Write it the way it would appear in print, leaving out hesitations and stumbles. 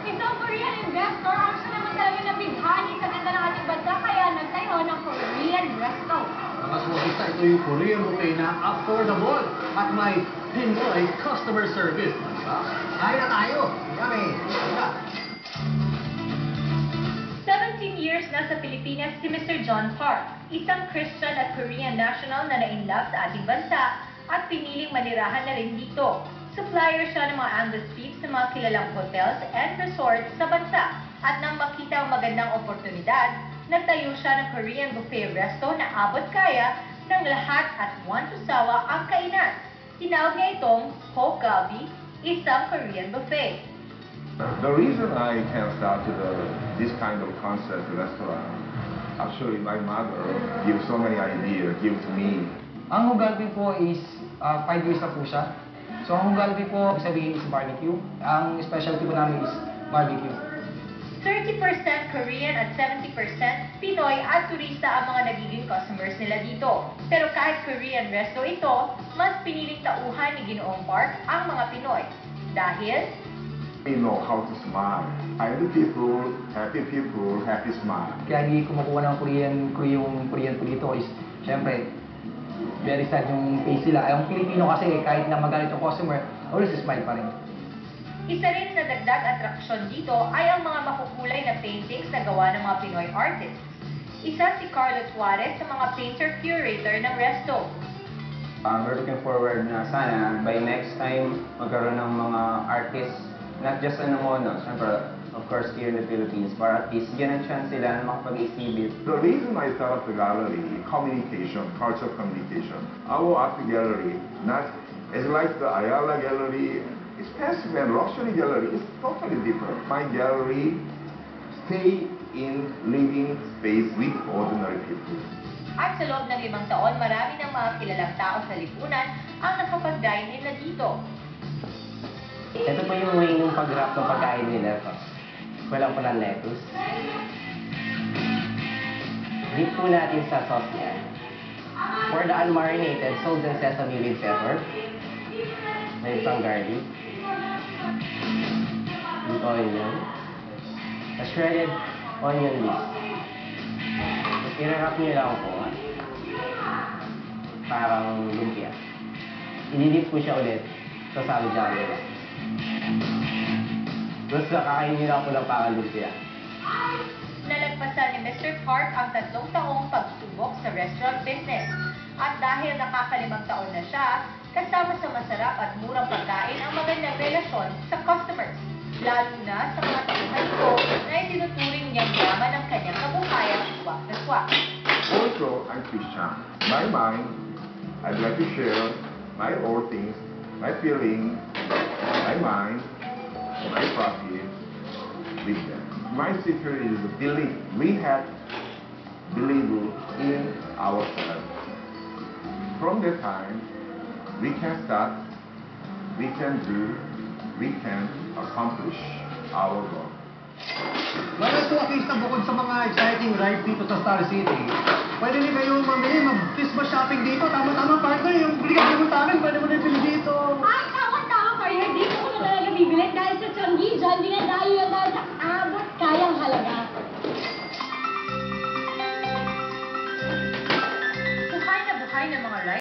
Isang Korean investor ang siya naman talaga nabighani sa ganda ng ating bansa kaya nagtayo ng Korean resto. Mga sumabista, ito yung Korean buffet na affordable at may Pinoy customer service. Kaya na tayo! Yummy! 17 years na sa Pilipinas si Mr. John Park, isang Christian at Korean national na na-inlove sa ating bansa at piniling manirahan na rin dito. Supplier siya ng mga Angus beef sa mga kilalang hotels and resorts sa bansa. At nang makita ang magandang oportunidad, nagtayo siya ng Korean buffet resto na abot kaya ng lahat at one-to-sawa ang kainan. Tinawag niya itong Hokalbi, isang Korean buffet. The reason I can start this kind of concept restaurant, actually my mother gives so many ideas, gives to me. Ang Hokalbi po is 5 years na po siya. So ang Hokalbi po, sabihin is barbecue. Ang specialty po namin is barbecue. 30% Korean at 70% Pinoy at turista ang mga nagiging customers nila dito. Pero kahit Korean resto ito, mas piniling tauhan ni Ginoong Park ang mga Pinoy. Dahil We know how to smile. Happy people, happy smile. Kaya hindi kumukuha ng Korean po dito is, syempre, very sad yung face sila. Ay, yung Pilipino kasi kahit na magalit yung customer, always smile pa rin. isa rin na dagdag atraksyon dito ay ang mga makukulay na paintings na gawa ng mga Pinoy artists. Isa si Carlo Suarez sa mga painter-curator ng resto. We're looking forward na sana by next time magkaroon ng mga artists, not just syempre, of course, here in the Philippines, but at least yan ang chance sila na makapag-exhibit. The reason I set up the gallery, communication, cultural communication. Our art gallery, not as like the Ayala Gallery, expensive and luxury gallery, is totally different. My gallery stay in living space with ordinary people. At sa loob ng 5 taon, marami ng mga kilalang tao sa lipunan ang nakapag-dine-in na dito. Ito po yung way ng pag-wrap ng pagkain nila. Walang po ng lettuce. Dip po natin sa sauce niya. For the unmarinated, salt and sesame with pepper. May isang garlic. With onion. A shredded onion leaves. Tapos i-wrap nyo lang po. Parang lumpia. Ididip po siya ulit sa salo-jalo. Tapos kakain nyo lang po ng parang lumpia. Nalagpasan ni Mr. Park ang 3 taong pagsubok sa restaurant business. At dahil nakaka5 taon na siya, kasama sa masarap at murang pagkain ang magandang relasyon sa customers. Lalo na sa mga tauhan ko na itinuturing niyang yaman ng kanyang kabuhayan swak na swak. Also, I'm Christian. My mind, I'd like to share my all things, my feeling, my mind, my profit with them. My secret is belief. We have belief in ourselves. From that time, we can start, we can do, we can accomplish our goal. Mga tourist na bukod sa mga exciting rides dito sa Star City, pwede niyo kayo mamili, mag-Christmas shopping dito. Tama-tama, Park.